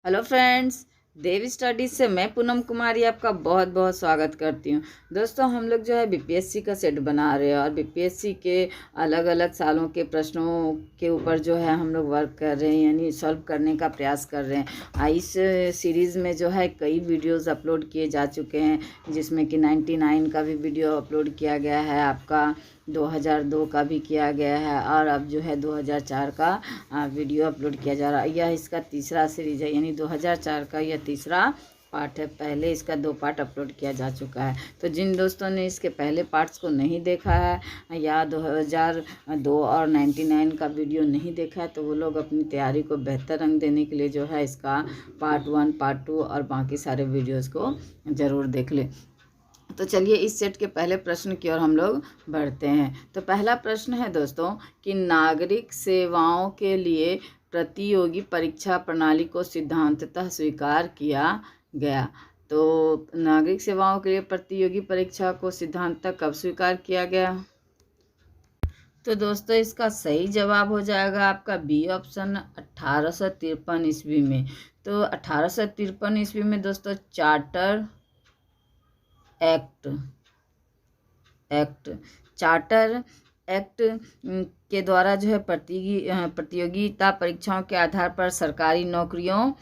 Hello friends, देव studies से मैं पूनम कुमारी आपका बहुत बहुत स्वागत करती हूँ। दोस्तों, हम लोग जो है बीपीएससी का सेट बना रहे हैं और बीपीएससी के अलग अलग सालों के प्रश्नों के ऊपर जो है हम लोग वर्क कर रहे हैं, यानी सॉल्व करने का प्रयास कर रहे हैं। इस सीरीज़ में जो है कई वीडियोस अपलोड किए जा चुके हैं, जिसमें कि 99 का भी वीडियो अपलोड किया गया है, आपका 2002 का भी किया गया है और अब जो है 2004 का वीडियो अपलोड किया जा रहा है। यह इसका तीसरा सीरीज है, यानी 2004 का यह तीसरा पार्ट है। पहले इसका 2 पार्ट अपलोड किया जा चुका है। तो जिन दोस्तों ने इसके पहले पार्ट्स को नहीं देखा है या 2002 और 99 का वीडियो नहीं देखा है, तो वो लोग अपनी तैयारी को बेहतर रंग देने के लिए जो है इसका पार्ट 1, पार्ट 2 और बाकी सारे वीडियोज़ को ज़रूर देख लें। तो चलिए इस सेट के पहले प्रश्न की ओर हम लोग बढ़ते हैं। तो पहला प्रश्न है दोस्तों कि नागरिक सेवाओं के लिए प्रतियोगी परीक्षा प्रणाली को सिद्धांततः स्वीकार किया गया। तो नागरिक सेवाओं के लिए प्रतियोगी परीक्षा को सिद्धांततः कब स्वीकार किया गया? तो दोस्तों इसका सही जवाब हो जाएगा आपका बी ऑप्शन, 1853 ईस्वी में। तो 1853 ईस्वी में दोस्तों चार्टर चार्टर एक्ट के द्वारा जो है प्रतियोगिता परीक्षाओं के आधार पर सरकारी नौकरियों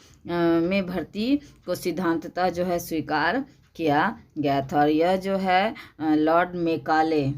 में भर्ती को सिद्धांततः जो है स्वीकार किया गया था। और यह जो है लॉर्ड मेकाले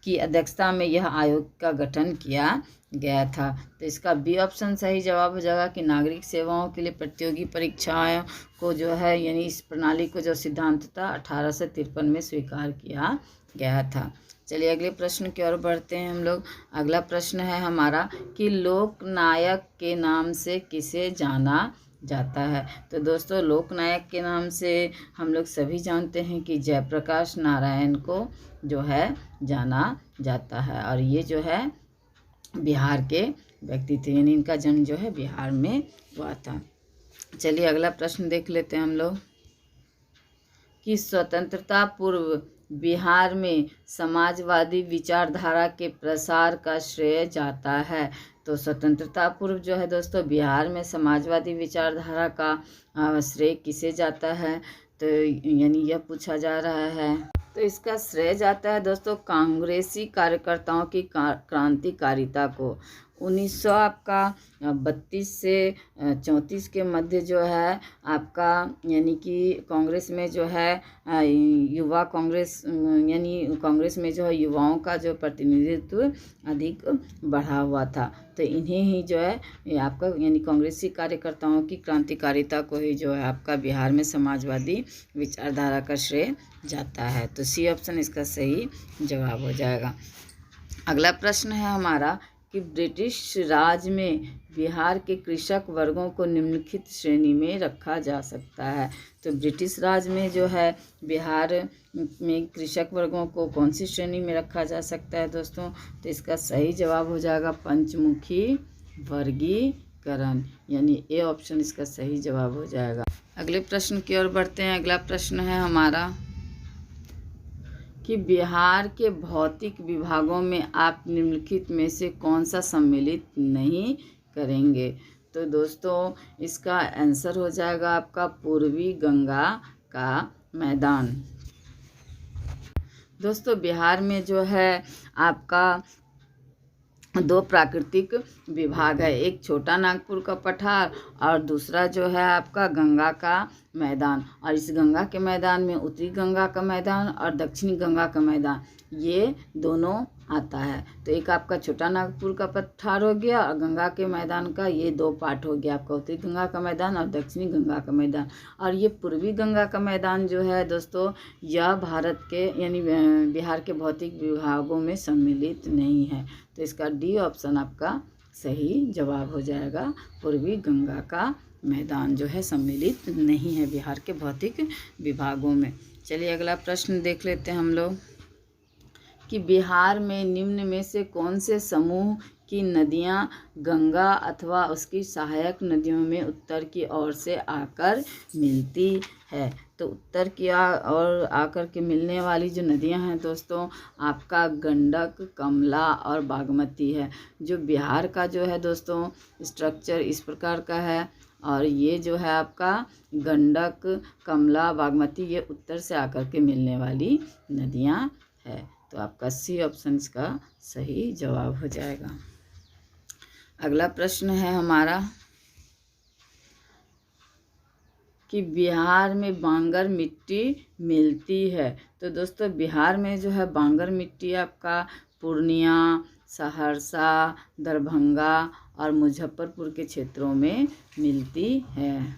की अध्यक्षता में यह आयोग का गठन किया गया था। तो इसका बी ऑप्शन सही जवाब हो जाएगा कि नागरिक सेवाओं के लिए प्रतियोगी परीक्षाओं को जो है, यानी इस प्रणाली को जो सिद्धांततः 1853 में स्वीकार किया गया था। चलिए अगले प्रश्न की ओर बढ़ते हैं हम लोग। अगला प्रश्न है हमारा कि लोकनायक के नाम से किसे जाना जाता है? तो दोस्तों लोकनायक के नाम से हम लोग सभी जानते हैं कि जयप्रकाश नारायण को जो है जाना जाता है, और ये जो है बिहार के व्यक्ति थे, यानी इनका जन्म जो है बिहार में हुआ था। चलिए अगला प्रश्न देख लेते हैं हम लोग कि स्वतंत्रता पूर्व बिहार में समाजवादी विचारधारा के प्रसार का श्रेय जाता है। तो स्वतंत्रता पूर्व जो है दोस्तों बिहार में समाजवादी विचारधारा का श्रेय किसे जाता है? तो यानी यह पूछा जा रहा है। तो इसका श्रेय जाता है दोस्तों कांग्रेसी कार्यकर्ताओं की क्रांतिकारिता को। 1932 से 34 के मध्य जो है आपका, यानी कि कांग्रेस में जो है युवा कांग्रेस, यानी कांग्रेस में जो है युवाओं का जो प्रतिनिधित्व अधिक बढ़ा हुआ था। तो इन्हें ही जो है आपका, यानी कांग्रेसी कार्यकर्ताओं की क्रांतिकारिता को ही जो है आपका बिहार में समाजवादी विचारधारा का श्रेय जाता है। तो सी ऑप्शन इसका सही जवाब हो जाएगा। अगला प्रश्न है हमारा कि ब्रिटिश राज में बिहार के कृषक वर्गों को निम्नलिखित श्रेणी में रखा जा सकता है। तो ब्रिटिश राज में जो है बिहार में कृषक वर्गों को कौन सी श्रेणी में रखा जा सकता है दोस्तों? तो इसका सही जवाब हो जाएगा पंचमुखी वर्गीकरण, यानी ए ऑप्शन इसका सही जवाब हो जाएगा। अगले प्रश्न की ओर बढ़ते हैं। अगला प्रश्न है हमारा कि बिहार के भौतिक विभागों में आप निम्नलिखित में से कौन सा सम्मिलित नहीं करेंगे? तो दोस्तों इसका आंसर हो जाएगा आपका पूर्वी गंगा का मैदान। दोस्तों बिहार में जो है आपका 2 प्राकृतिक विभाग है, एक छोटा नागपुर का पठार और दूसरा जो है आपका गंगा का मैदान। और इस गंगा के मैदान में उत्तरी गंगा का मैदान और दक्षिणी गंगा का मैदान, ये दोनों आता है। तो एक आपका छोटा नागपुर का पठार हो गया और गंगा के मैदान का ये 2 पार्ट हो गया, आपका उत्तरी गंगा का मैदान और दक्षिणी गंगा का मैदान। और ये पूर्वी गंगा का मैदान जो है दोस्तों, यह भारत के, यानी बिहार के भौतिक विभागों में सम्मिलित नहीं है। तो इसका डी ऑप्शन आपका सही जवाब हो जाएगा। पूर्वी गंगा का मैदान जो है सम्मिलित नहीं है बिहार के भौतिक विभागों में। चलिए अगला प्रश्न देख लेते हैं हम लोग कि बिहार में निम्न में से कौन से समूह की नदियां गंगा अथवा उसकी सहायक नदियों में उत्तर की ओर से आकर मिलती है? तो उत्तर की और आकर के मिलने वाली जो नदियां हैं दोस्तों, आपका गंडक, कमला और बागमती है। जो बिहार का जो है दोस्तों स्ट्रक्चर इस प्रकार का है, और ये जो है आपका गंडक, कमला, बागमती, ये उत्तर से आकर के मिलने वाली नदियां है। तो आपका सी ऑप्शन इसका सही जवाब हो जाएगा। अगला प्रश्न है हमारा कि बिहार में बांगर मिट्टी मिलती है। तो दोस्तों बिहार में जो है बांगर मिट्टी आपका पूर्णिया, सहरसा, दरभंगा और मुजफ्फरपुर के क्षेत्रों में मिलती है।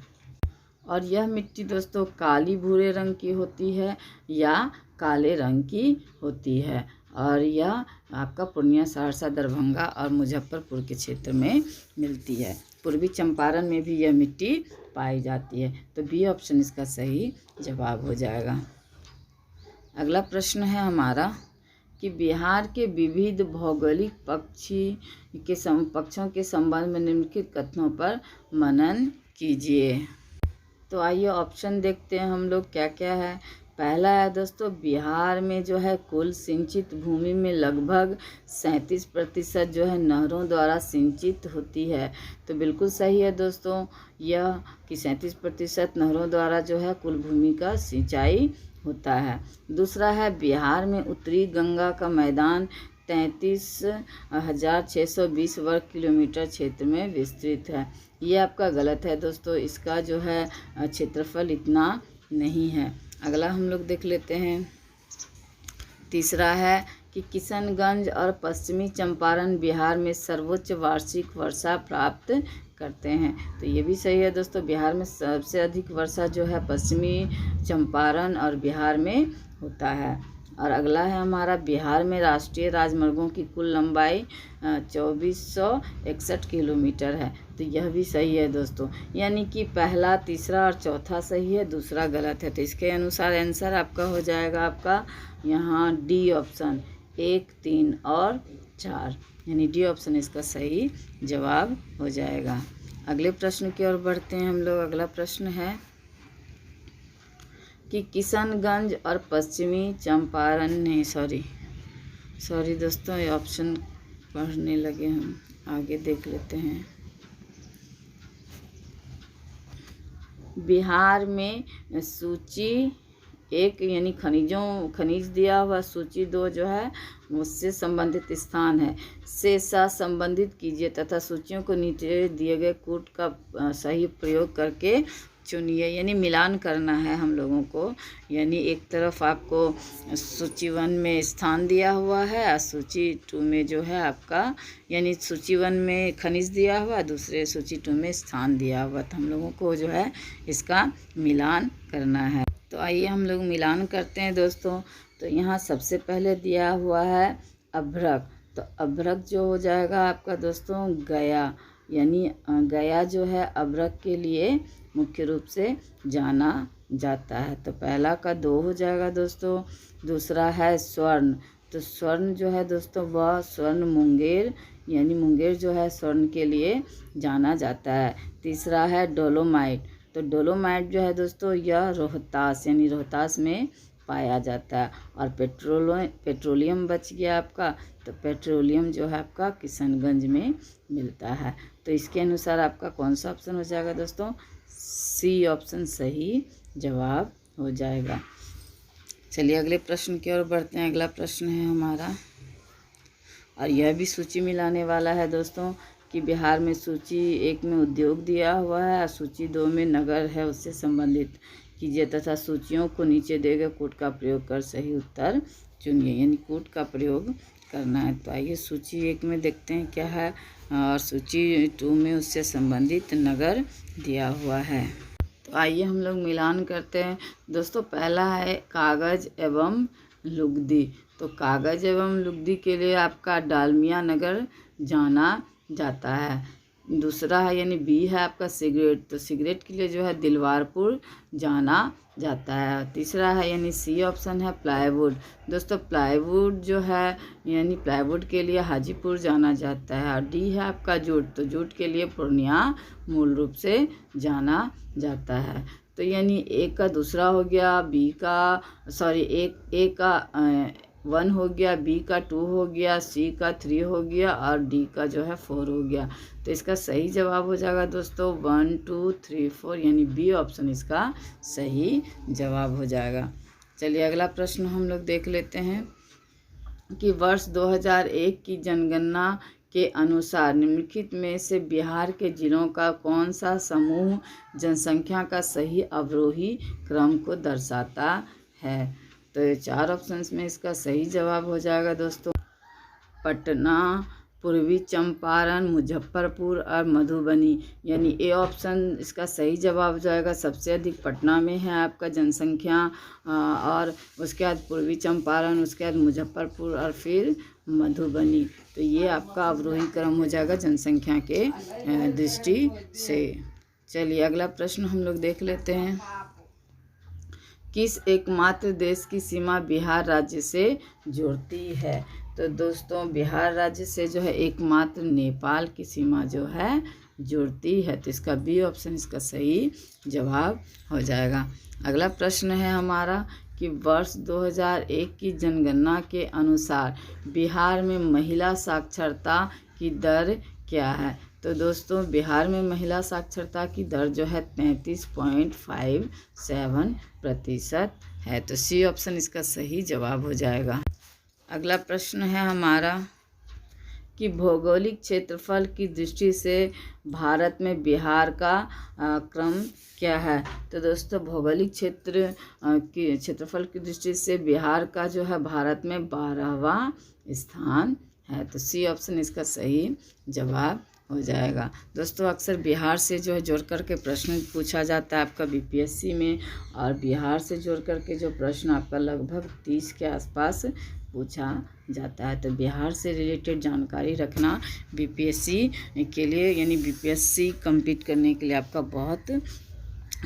और यह मिट्टी दोस्तों काली भूरे रंग की होती है या काले रंग की होती है, और यह आपका पूर्णिया, सहरसा, दरभंगा और मुजफ्फरपुर के क्षेत्र में मिलती है। पूर्वी चंपारण में भी यह मिट्टी पाई जाती है। तो बी ऑप्शन इसका सही जवाब हो जाएगा। अगला प्रश्न है हमारा कि बिहार के विविध भौगोलिक पक्षों के संबंध में निम्नलिखित कथनों पर मनन कीजिए। तो आइए ऑप्शन देखते हैं हम लोग क्या क्या है। पहला है दोस्तों, बिहार में जो है कुल सिंचित भूमि में लगभग 37% जो है नहरों द्वारा सिंचित होती है। तो बिल्कुल सही है दोस्तों यह कि 37% नहरों द्वारा जो है कुल भूमि का सिंचाई होता है। दूसरा है, बिहार में उत्तरी गंगा का मैदान 33,620 वर्ग किलोमीटर क्षेत्र में विस्तृत है। ये आपका गलत है दोस्तों, इसका जो है क्षेत्रफल इतना नहीं है। अगला हम लोग देख लेते हैं। तीसरा है कि किशनगंज और पश्चिमी चंपारण बिहार में सर्वोच्च वार्षिक वर्षा प्राप्त करते हैं। तो ये भी सही है दोस्तों, बिहार में सबसे अधिक वर्षा जो है पश्चिमी चंपारण और बिहार में होता है। और अगला है हमारा, बिहार में राष्ट्रीय राजमार्गों की कुल लंबाई 2461 किलोमीटर है। तो यह भी सही है दोस्तों, यानी कि पहला, तीसरा और चौथा सही है, दूसरा गलत है। तो इसके अनुसार आंसर आपका हो जाएगा आपका यहाँ डी ऑप्शन 1, 3 और 4, यानी डी ऑप्शन इसका सही जवाब हो जाएगा। अगले प्रश्न की ओर बढ़ते हैं हम लोग। अगला प्रश्न है कि किशनगंज और पश्चिमी चंपारण ने सॉरी दोस्तों, ये ऑप्शन पढ़ने लगे हम, आगे देख लेते हैं। बिहार में सूची 1 यानी खनिज दिया हुआ, सूची 2 जो है उससे संबंधित स्थान है से संबंधित कीजिए तथा सूचियों को नीचे दिए गए कूट का सही प्रयोग करके चुनिए। यानी मिलान करना है हम लोगों को, यानी एक तरफ आपको सूची 1 में स्थान दिया हुआ है और सूची 2 में जो है आपका, यानी सूची 1 में खनिज दिया हुआ, दूसरे सूची 2 में स्थान दिया हुआ। तो हम लोगों को जो है इसका मिलान करना है। तो आइए हम लोग मिलान करते हैं दोस्तों। तो यहाँ सबसे पहले दिया हुआ है अभ्रक, तो अभ्रक जो हो जाएगा आपका दोस्तों गया, यानी गया जो है अभ्रक के लिए मुख्य रूप से जाना जाता है। तो पहला का 2 हो जाएगा दोस्तों। दूसरा है स्वर्ण, तो स्वर्ण जो है दोस्तों वह स्वर्ण मुंगेर, यानी मुंगेर जो है स्वर्ण के लिए जाना जाता है। तीसरा है डोलोमाइट, तो डोलोमाइट जो है दोस्तों यह रोहतास, यानी रोहतास में पाया जाता है। और पेट्रोलियम बच गया आपका, तो पेट्रोलियम जो है आपका किशनगंज में मिलता है। तो इसके अनुसार आपका कौन सा ऑप्शन हो जाएगा दोस्तों, सी ऑप्शन सही जवाब हो जाएगा। चलिए अगले प्रश्न की ओर बढ़ते हैं। अगला प्रश्न है हमारा, और यह भी सूची मिलाने वाला है दोस्तों, कि बिहार में सूची 1 में उद्योग दिया हुआ है और सूची 2 में नगर है, उससे संबंधित कीजिए तथा सूचियों को नीचे दिए गए कूट का प्रयोग कर सही उत्तर चुनिए। यानी कूट का प्रयोग करना है। तो आइए सूची 1 में देखते हैं क्या है, और सूची 2 में उससे संबंधित नगर दिया हुआ है। तो आइए हम लोग मिलान करते हैं दोस्तों। पहला है कागज़ एवं लुगदी, तो कागज़ एवं लुगदी के लिए आपका डालमिया नगर जाना जाता है। दूसरा है यानी बी है आपका सिगरेट, तो सिगरेट के लिए जो है दिलवारपुर जाना जाता है। तीसरा है यानी सी ऑप्शन है प्लाईवुड, दोस्तों प्लाईवुड जो है यानी प्लाईवुड के लिए हाजीपुर जाना जाता है। और डी है आपका जूट, तो जूट के लिए पूर्णिया मूल रूप से जाना जाता है। तो यानी ए का दूसरा हो गया, बी का ए का 1 हो गया, बी का 2 हो गया, सी का 3 हो गया और डी का जो है 4 हो गया। तो इसका सही जवाब हो जाएगा दोस्तों 1 2 3 4, यानी बी ऑप्शन इसका सही जवाब हो जाएगा। चलिए अगला प्रश्न हम लोग देख लेते हैं कि वर्ष 2001 की जनगणना के अनुसार निम्नलिखित में से बिहार के जिलों का कौन सा समूह जनसंख्या का सही अवरोही क्रम को दर्शाता है। तो ये 4 ऑप्शंस में इसका सही जवाब हो जाएगा दोस्तों पटना, पूर्वी चंपारण, मुजफ्फरपुर और मधुबनी, यानी ए ऑप्शन इसका सही जवाब हो जाएगा। सबसे अधिक पटना में है आपका जनसंख्या, और उसके बाद पूर्वी चंपारण, उसके बाद मुजफ्फरपुर और फिर मधुबनी। तो ये आपका अवरोही क्रम हो जाएगा जनसंख्या के दृष्टि से। चलिए अगला प्रश्न हम लोग देख लेते हैं। किस एकमात्र देश की सीमा बिहार राज्य से जुड़ती है। तो दोस्तों बिहार राज्य से जो है एकमात्र नेपाल की सीमा जो है जुड़ती है। तो इसका बी ऑप्शन इसका सही जवाब हो जाएगा। अगला प्रश्न है हमारा कि वर्ष 2001 की जनगणना के अनुसार बिहार में महिला साक्षरता की दर क्या है। तो दोस्तों बिहार में महिला साक्षरता की दर जो है 33.57% है। तो सी ऑप्शन इसका सही जवाब हो जाएगा। अगला प्रश्न है हमारा कि भौगोलिक क्षेत्रफल की दृष्टि से भारत में बिहार का क्रम क्या है। तो दोस्तों भौगोलिक क्षेत्रफल की दृष्टि से बिहार का जो है भारत में 12वां स्थान है। तो सी ऑप्शन इसका सही जवाब हो जाएगा। दोस्तों अक्सर बिहार से जो है जोड़ करके प्रश्न पूछा जाता है आपका बीपीएससी में, और बिहार से जोड़ करके जो प्रश्न आपका लगभग 30 के आसपास पूछा जाता है। तो बिहार से रिलेटेड जानकारी रखना बीपीएससी के लिए, यानी बीपीएससी कंप्लीट करने के लिए आपका बहुत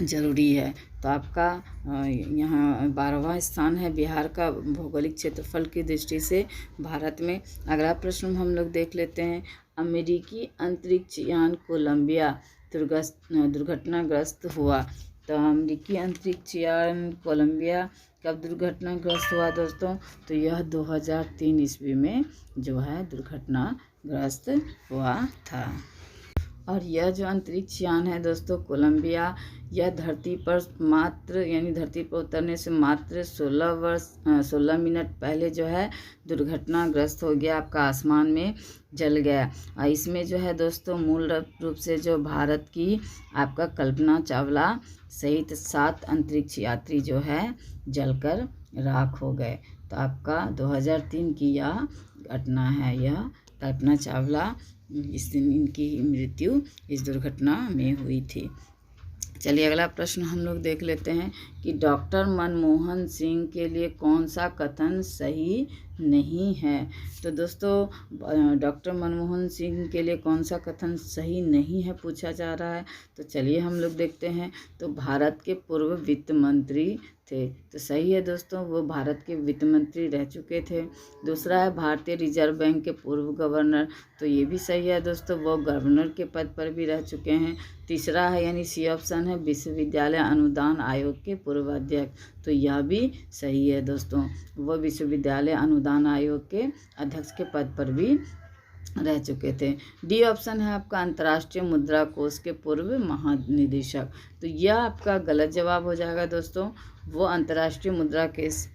ज़रूरी है। तो आपका यहाँ 12वां स्थान है बिहार का भौगोलिक क्षेत्रफल की दृष्टि से भारत में। अगला प्रश्न हम लोग देख लेते हैं। अमेरिकी अंतरिक्ष यान कोलंबिया दुर्घटनाग्रस्त हुआ। तो अमेरिकी अंतरिक्ष यान कोलंबिया कब दुर्घटनाग्रस्त हुआ दोस्तों। तो यह 2003 ईस्वी में जो है दुर्घटनाग्रस्त हुआ था। और यह जो अंतरिक्ष यान है दोस्तों कोलंबिया, यह धरती पर उतरने से मात्र 16 मिनट पहले जो है दुर्घटनाग्रस्त हो गया, आपका आसमान में जल गया। और इसमें जो है दोस्तों मूल रूप से जो भारत की आपका कल्पना चावला सहित 7 अंतरिक्ष यात्री जो है जलकर राख हो गए। तो आपका 2003 की यह घटना है, यह कल्पना चावला इस दिन इनकी मृत्यु इस दुर्घटना में हुई थी। चलिए अगला प्रश्न हम लोग देख लेते हैं कि डॉक्टर मनमोहन सिंह के लिए कौन सा कथन सही नहीं है। तो दोस्तों डॉक्टर मनमोहन सिंह के लिए कौन सा कथन सही नहीं है पूछा जा रहा है। तो चलिए हम लोग देखते हैं। तो भारत के पूर्व वित्त मंत्री थे। तो सही है दोस्तों, वो भारत के वित्त मंत्री रह चुके थे। दूसरा है भारतीय रिजर्व बैंक के पूर्व गवर्नर। तो ये भी सही है दोस्तों, वो गवर्नर के पद पर भी रह चुके हैं। तीसरा है यानी सी ऑप्शन है विश्वविद्यालय अनुदान आयोग के पूर्व अध्यक्ष। तो यह भी सही है दोस्तों, वो विश्वविद्यालय अनुदान आयोग के अध्यक्ष के पद पर भी रह चुके थे। डी ऑप्शन है आपका अंतर्राष्ट्रीय मुद्रा कोष के पूर्व महानिदेशक। तो यह आपका गलत जवाब हो जाएगा दोस्तों, वो अंतर्राष्ट्रीय मुद्रा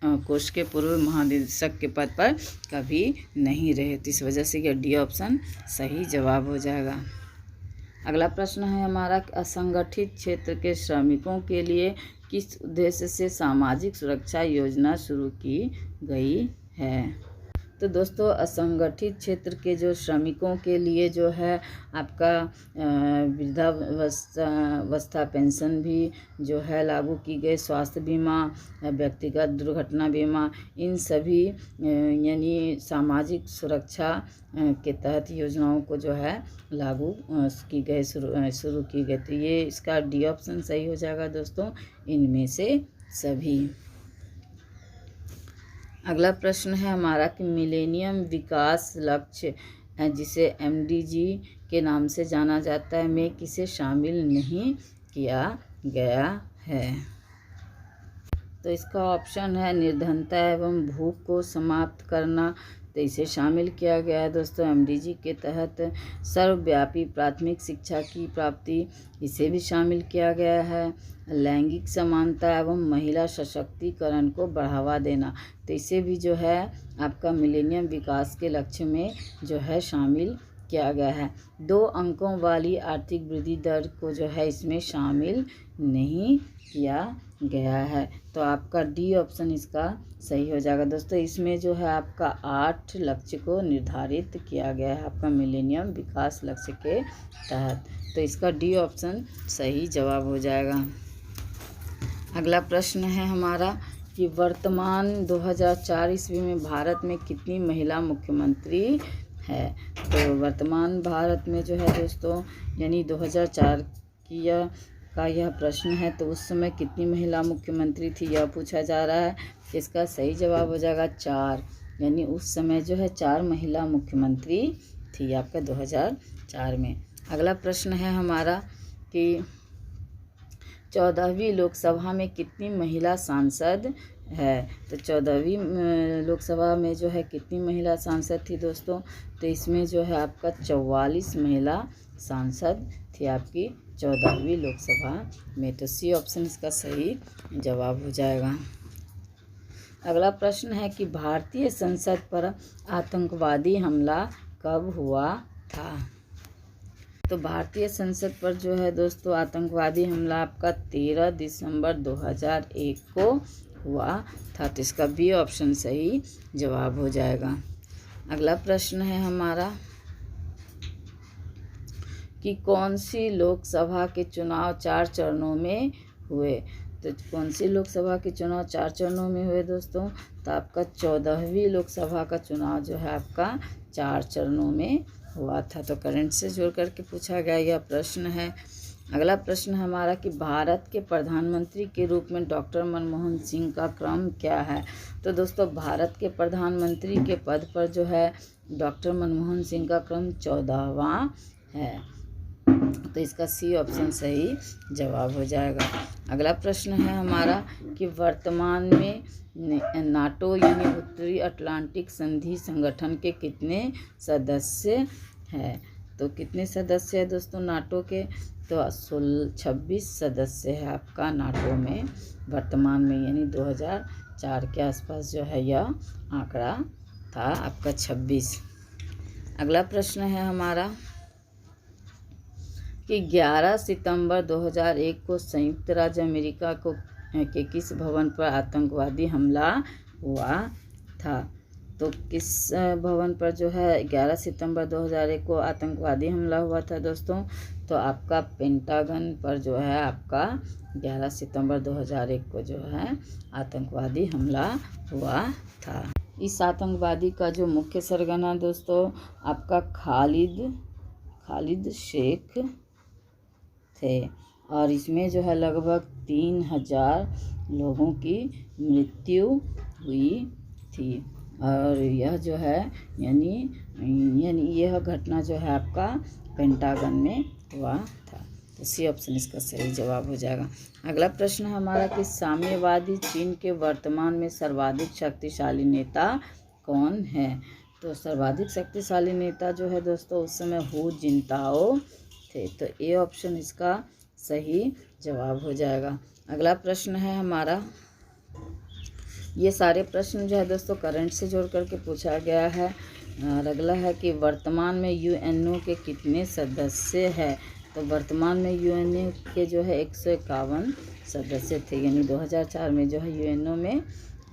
कोष के पूर्व महानिदेशक के पद पर कभी नहीं रहे। तो इस वजह से यह डी ऑप्शन सही जवाब हो जाएगा। अगला प्रश्न है हमारा, असंगठित क्षेत्र के श्रमिकों के लिए किस उद्देश्य से सामाजिक सुरक्षा योजना शुरू की गई है। तो दोस्तों असंगठित क्षेत्र के जो श्रमिकों के लिए जो है आपका वृद्धावस्था पेंशन भी जो है लागू की गई, स्वास्थ्य बीमा, व्यक्तिगत दुर्घटना बीमा, इन सभी यानी सामाजिक सुरक्षा के तहत योजनाओं को जो है लागू की गई, शुरू की गई। तो ये इसका डी ऑप्शन सही हो जाएगा दोस्तों, इनमें से सभी। अगला प्रश्न है हमारा कि मिलेनियम विकास लक्ष्य जिसे MDG के नाम से जाना जाता है में किसे शामिल नहीं किया गया है। तो इसका ऑप्शन है निर्धनता एवं भूख को समाप्त करना, तो इसे शामिल किया गया है दोस्तों एमडीजी के तहत। सर्वव्यापी प्राथमिक शिक्षा की प्राप्ति, इसे भी शामिल किया गया है। लैंगिक समानता एवं महिला सशक्तिकरण को बढ़ावा देना, तो इसे भी जो है आपका मिलेनियम विकास के लक्ष्य में जो है शामिल किया गया है। 2 अंकों वाली आर्थिक वृद्धि दर को जो है इसमें शामिल नहीं किया गया है। तो आपका डी ऑप्शन इसका सही हो जाएगा दोस्तों। इसमें जो है आपका 8 लक्ष्य को निर्धारित किया गया है आपका मिलेनियम विकास लक्ष्य के तहत, तो इसका डी ऑप्शन सही जवाब हो जाएगा। अगला प्रश्न है हमारा कि वर्तमान 2004 ईस्वी में भारत में कितनी महिला मुख्यमंत्री है। तो वर्तमान भारत में जो है दोस्तों यानी 2004 की का यह प्रश्न है, तो उस समय कितनी महिला मुख्यमंत्री थी यह पूछा जा रहा है। इसका सही जवाब हो जाएगा 4, यानी उस समय जो है 4 महिला मुख्यमंत्री थी आपका 2004 में। अगला प्रश्न है हमारा कि 14वीं लोकसभा में कितनी महिला सांसद है। तो 14वीं लोकसभा में जो है कितनी महिला सांसद थी दोस्तों, तो इसमें जो है आपका 44 महिला सांसद थी आपकी 14वीं लोकसभा में, तो सी ऑप्शन इसका सही जवाब हो जाएगा। अगला प्रश्न है कि भारतीय संसद पर आतंकवादी हमला कब हुआ था। तो भारतीय संसद पर जो है दोस्तों आतंकवादी हमला आपका 13 दिसंबर 2001 को हुआ था, तो इसका बी ऑप्शन सही जवाब हो जाएगा। अगला प्रश्न है हमारा कि कौन सी लोकसभा के चुनाव 4 चरणों में हुए। तो कौन सी लोकसभा के चुनाव 4 चरणों में हुए दोस्तों, तो आपका 14वीं लोकसभा का चुनाव जो है आपका 4 चरणों में हुआ था। तो करंट से जोड़ करके पूछा गया यह प्रश्न है। अगला प्रश्न हमारा कि भारत के प्रधानमंत्री के रूप में डॉक्टर मनमोहन सिंह का क्रम क्या है। तो दोस्तों भारत के प्रधानमंत्री के पद पर जो है डॉक्टर मनमोहन सिंह का क्रम 14वां है, तो इसका सी ऑप्शन सही जवाब हो जाएगा। अगला प्रश्न है हमारा कि वर्तमान में नाटो यानी उत्तरी अटलांटिक संधि संगठन के कितने सदस्य हैं। तो कितने सदस्य हैं दोस्तों नाटो के, तो 26 सदस्य है आपका नाटो में वर्तमान में, यानी 2004 के आसपास जो है यह आंकड़ा था आपका 26। अगला प्रश्न है हमारा कि 11 सितंबर 2001 को संयुक्त राज्य अमेरिका के किस भवन पर आतंकवादी हमला हुआ था। तो किस भवन पर जो है 11 सितंबर 2001 को आतंकवादी हमला हुआ था दोस्तों, तो आपका पेंटागन पर जो है आपका 11 सितंबर 2001 को जो है आतंकवादी हमला हुआ था। इस आतंकवादी का जो मुख्य सरगना दोस्तों आपका खालिद शेख थे, और इसमें जो है लगभग 3000 लोगों की मृत्यु हुई थी, और यह जो है यानी यह घटना जो है आपका पेंटागन में हुआ था, तो सी ऑप्शन इसका सही जवाब हो जाएगा। अगला प्रश्न हमारा कि साम्यवादी चीन के वर्तमान में सर्वाधिक शक्तिशाली नेता कौन है। तो सर्वाधिक शक्तिशाली नेता जो है दोस्तों उस समय हू जिनताओ थे, तो ए ऑप्शन इसका सही जवाब हो जाएगा। अगला प्रश्न है हमारा, ये सारे प्रश्न जो है दोस्तों करंट से जोड़ करके पूछा गया है। और अगला है कि वर्तमान में यूएनओ के कितने सदस्य हैं। तो वर्तमान में यूएनओ के जो है 151 सदस्य थे, यानी 2004 में जो है यूएनओ में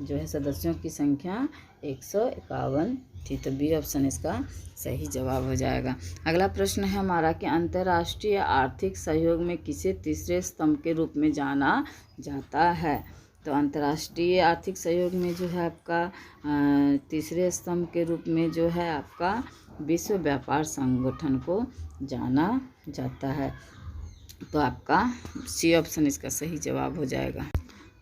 जो है सदस्यों की संख्या 151 थी, तो बी ऑप्शन इसका सही जवाब हो जाएगा। अगला प्रश्न है हमारा कि अंतर्राष्ट्रीय आर्थिक सहयोग में किसे तीसरे स्तंभ के रूप में जाना जाता है। तो अंतर्राष्ट्रीय आर्थिक सहयोग में जो है आपका तीसरे स्तंभ के रूप में जो है आपका विश्व व्यापार संगठन को जाना जाता है, तो आपका सी ऑप्शन इसका सही जवाब हो जाएगा।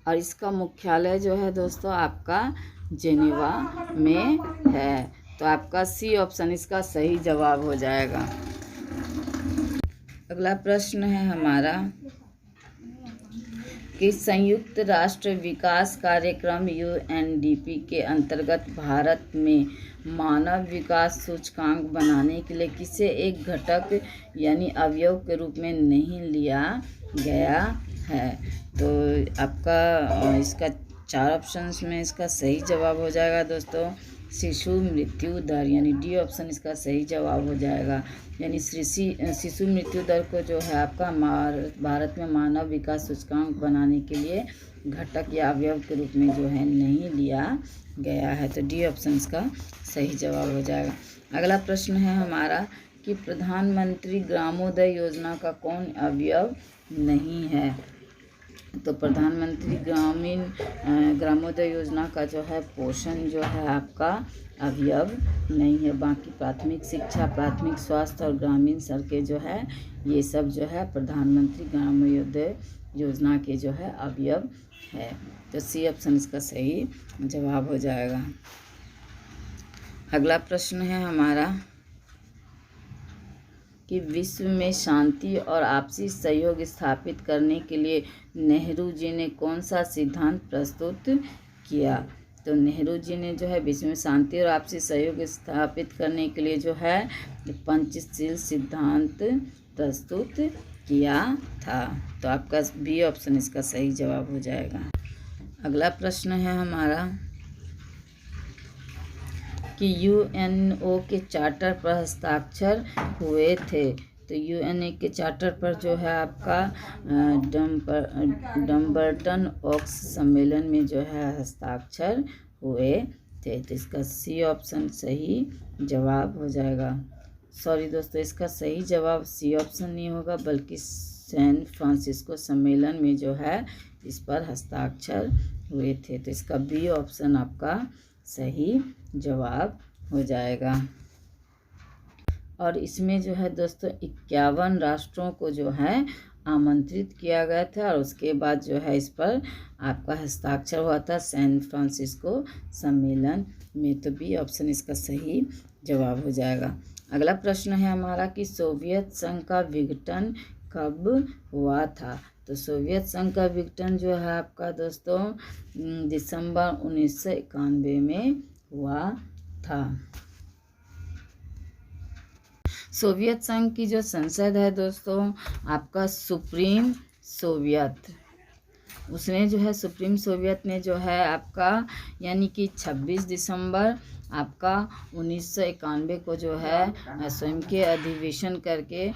और इसका मुख्यालय जो है दोस्तों आपका जेनेवा में है, तो आपका सी ऑप्शन इसका सही जवाब हो जाएगा। अगला प्रश्न है हमारा कि संयुक्त राष्ट्र विकास कार्यक्रम यूएनडीपी के अंतर्गत भारत में मानव विकास सूचकांक बनाने के लिए किसे एक घटक यानी अवयव के रूप में नहीं लिया गया है। तो आपका इसका 4 ऑप्शंस में इसका सही जवाब हो जाएगा दोस्तों शिशु मृत्यु दर, यानी डी ऑप्शन इसका सही जवाब हो जाएगा। यानी शिशु मृत्यु दर को जो है आपका भारत में मानव विकास सूचकांक बनाने के लिए घटक या अवयव के रूप में जो है नहीं लिया गया है। तो डी ऑप्शन इसका सही जवाब हो जाएगा। अगला प्रश्न है हमारा कि प्रधानमंत्री ग्रामोदय योजना का कौन अवयव नहीं है। तो प्रधानमंत्री ग्रामोदय योजना का जो है पोषण जो है आपका अवयव नहीं है। बाकी प्राथमिक शिक्षा, प्राथमिक स्वास्थ्य और ग्रामीण सड़कें जो है ये सब जो है प्रधानमंत्री ग्रामोदय योजना के जो है अवयव है। तो सी ऑप्शन इसका सही जवाब हो जाएगा। अगला प्रश्न है हमारा कि विश्व में शांति और आपसी सहयोग स्थापित करने के लिए नेहरू जी ने कौन सा सिद्धांत प्रस्तुत किया। तो नेहरू जी ने जो है विश्व में शांति और आपसी सहयोग स्थापित करने के लिए जो है पंचशील सिद्धांत प्रस्तुत किया था। तो आपका बी ऑप्शन इसका सही जवाब हो जाएगा। अगला प्रश्न है हमारा कि यूएनओ के चार्टर पर हस्ताक्षर हुए थे। तो यूएनओ के चार्टर पर जो है आपका डम्बर्टन ऑक्स सम्मेलन में जो है हस्ताक्षर हुए थे। तो इसका सी ऑप्शन सही जवाब हो जाएगा। सॉरी दोस्तों, इसका सही जवाब सी ऑप्शन नहीं होगा बल्कि सैन फ्रांसिस्को सम्मेलन में जो है इस पर हस्ताक्षर हुए थे। तो इसका बी ऑप्शन आपका सही जवाब हो जाएगा। और इसमें जो है दोस्तों 51 राष्ट्रों को जो है आमंत्रित किया गया था और उसके बाद जो है इस पर आपका हस्ताक्षर हुआ था सैन फ्रांसिस्को सम्मेलन में। तो बी ऑप्शन इसका सही जवाब हो जाएगा। अगला प्रश्न है हमारा कि सोवियत संघ का विघटन कब हुआ था। तो सोवियत संघ का विघटन जो है आपका दोस्तों दिसंबर 1991 में हुआ था। सोवियत संघ की जो संसद है दोस्तों आपका सुप्रीम सोवियत, उसने जो है सुप्रीम सोवियत ने जो है आपका यानी कि 26 दिसंबर आपका 1991 को जो है स्वयं के अधिवेशन करके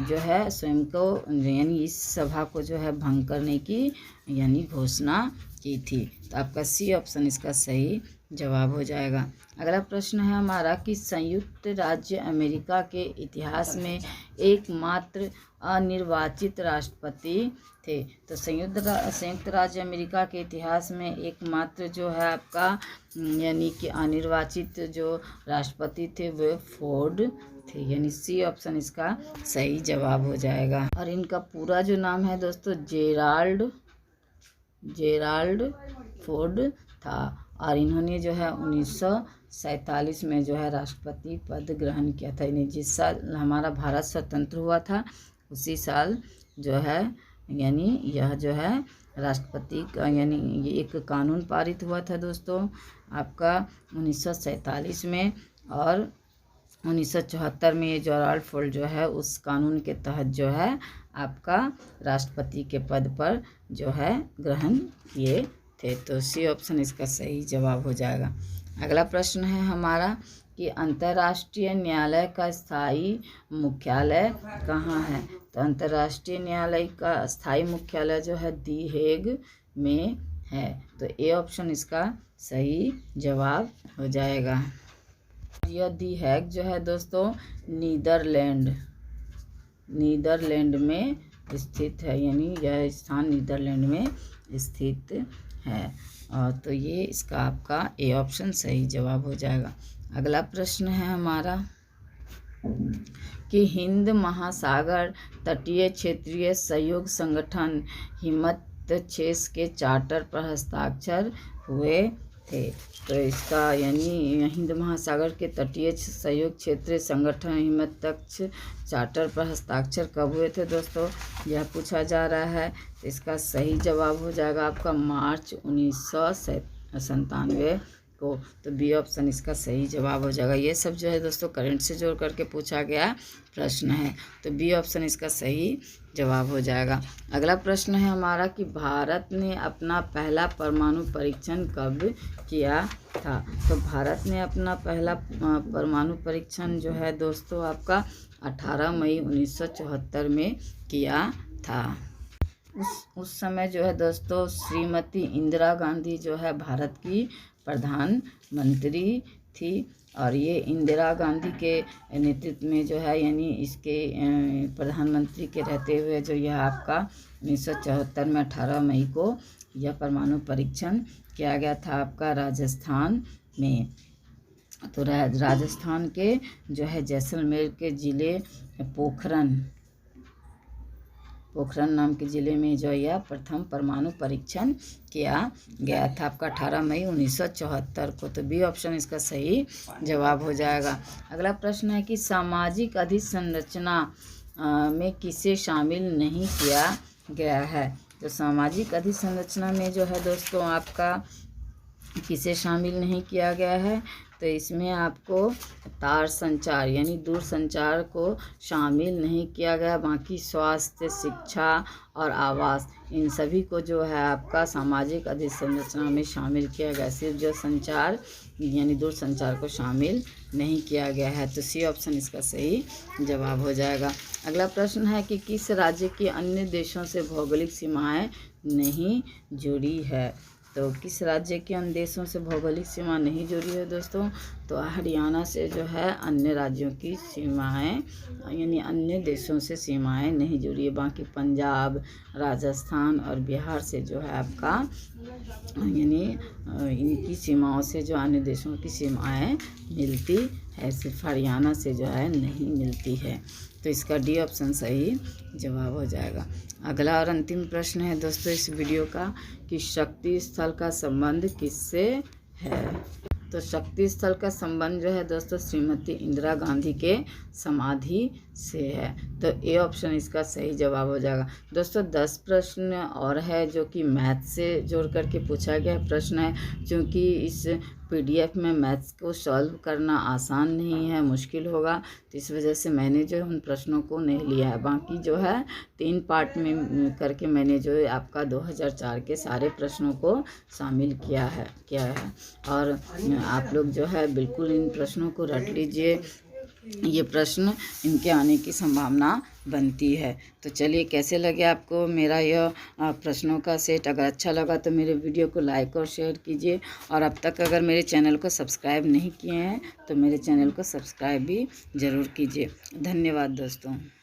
जो है स्वयं को यानी इस सभा को जो है भंग करने की यानी घोषणा की थी। तो आपका सी ऑप्शन इसका सही जवाब हो जाएगा। अगला प्रश्न है हमारा कि संयुक्त राज्य अमेरिका के इतिहास में एकमात्र अनिर्वाचित राष्ट्रपति थे। तो संयुक्त राज्य अमेरिका के इतिहास में एकमात्र जो है आपका यानी कि अनिर्वाचित जो राष्ट्रपति थे वे फोर्ड थे। यानी सी ऑप्शन इसका सही जवाब हो जाएगा। और इनका पूरा जो नाम है दोस्तों जेराल्ड फोर्ड था और इन्होंने जो है 1947 में जो है राष्ट्रपति पद ग्रहण किया था। इन्हें जिस साल हमारा भारत स्वतंत्र हुआ था उसी साल जो है यानी यह जो है राष्ट्रपति का यानी ये एक कानून पारित हुआ था दोस्तों आपका 1947 में। और 1974 में ये जेराल्ड फोर्ड जो है उस कानून के तहत जो है आपका राष्ट्रपति के पद पर जो है ग्रहण किए थे। तो सी ऑप्शन इसका सही जवाब हो जाएगा। अगला प्रश्न है हमारा कि अंतर्राष्ट्रीय न्यायालय का स्थायी मुख्यालय कहाँ है। तो अंतर्राष्ट्रीय न्यायालय का स्थायी मुख्यालय जो है दी हेग में है। तो ए ऑप्शन इसका सही जवाब हो जाएगा। यह दी हेग जो है दोस्तों नीदरलैंड में स्थित है, यानी यह स्थान नीदरलैंड में स्थित है। और तो ये इसका आपका ए ऑप्शन सही जवाब हो जाएगा। अगला प्रश्न है हमारा कि हिंद महासागर तटीय क्षेत्रीय सहयोग संगठन हिमतचेस के चार्टर पर हस्ताक्षर हुए थे। तो इसका यानी हिंद महासागर के तटीय सहयोग क्षेत्रीय संगठन हिमतक्ष चार्टर पर हस्ताक्षर कब हुए थे दोस्तों, यह पूछा जा रहा है। तो इसका सही जवाब हो जाएगा आपका मार्च 1997 को। तो बी ऑप्शन इसका सही जवाब हो जाएगा। ये सब जो है दोस्तों करंट से जोड़ करके पूछा गया प्रश्न है, तो बी ऑप्शन इसका सही जवाब हो जाएगा। अगला प्रश्न है हमारा कि भारत ने अपना पहला परमाणु परीक्षण कब किया था। तो भारत ने अपना पहला परमाणु परीक्षण जो है दोस्तों आपका 18 मई 1974 में किया था। उस समय जो है दोस्तों श्रीमती इंदिरा गांधी जो है भारत की प्रधानमंत्री थी, और ये इंदिरा गांधी के नेतृत्व में जो है यानी इसके प्रधानमंत्री के रहते हुए जो यह आपका 1974 में 18 मई को यह परमाणु परीक्षण किया गया था आपका राजस्थान में। तो राजस्थान के जो है जैसलमेर के ज़िले पोखरन नाम के ज़िले में जो यह प्रथम परमाणु परीक्षण किया गया था आपका 18 मई 1974 को। तो बी ऑप्शन इसका सही जवाब हो जाएगा। अगला प्रश्न है कि सामाजिक अधिसंरचना में किसे शामिल नहीं किया गया है। तो सामाजिक अधिसंरचना में जो है दोस्तों आपका किसे शामिल नहीं किया गया है, तो इसमें आपको तार संचार यानी दूर संचार को शामिल नहीं किया गया। बाकी स्वास्थ्य, शिक्षा और आवास, इन सभी को जो है आपका सामाजिक अधिसंरचना में शामिल किया गया। सिर्फ जो संचार यानी दूर संचार को शामिल नहीं किया गया है। तो सी ऑप्शन इसका सही जवाब हो जाएगा। अगला प्रश्न है कि किस राज्य की अन्य देशों से भौगोलिक सीमाएं नहीं जुड़ी है। तो किस राज्य के अन्य देशों से भौगोलिक सीमा नहीं जुड़ी है दोस्तों, तो हरियाणा से जो है अन्य राज्यों की सीमाएं यानी अन्य देशों से सीमाएं नहीं जुड़ी है। बाकी पंजाब, राजस्थान और बिहार से जो है आपका यानी इनकी सीमाओं से जो अन्य देशों की सीमाएं मिलती है, सिर्फ हरियाणा से जो है नहीं मिलती है। तो इसका डी ऑप्शन सही जवाब हो जाएगा। अगला और अंतिम प्रश्न है दोस्तों इस वीडियो का कि शक्ति स्थल का संबंध किससे है। तो शक्ति स्थल का संबंध जो है दोस्तों श्रीमती इंदिरा गांधी के समाधि से है। तो ए ऑप्शन इसका सही जवाब हो जाएगा। दोस्तों 10 प्रश्न और है जो कि मैथ से जोड़ करके पूछा गया प्रश्न है। क्योंकि इस PDF में मैथ्स को सॉल्व करना आसान नहीं है, मुश्किल होगा, तो इस वजह से मैंने जो उन प्रश्नों को नहीं लिया है। बाकी जो है 3 पार्ट में करके मैंने जो आपका 2004 के सारे प्रश्नों को शामिल किया है। और आप लोग जो है बिल्कुल इन प्रश्नों को रट लीजिए, ये प्रश्न इनके आने की संभावना बनती है। तो चलिए कैसे लगे आपको मेरा यह प्रश्नों का सेट। अगर अच्छा लगा तो मेरे वीडियो को लाइक और शेयर कीजिए, और अब तक अगर मेरे चैनल को सब्सक्राइब नहीं किए हैं तो मेरे चैनल को सब्सक्राइब भी ज़रूर कीजिए। धन्यवाद दोस्तों।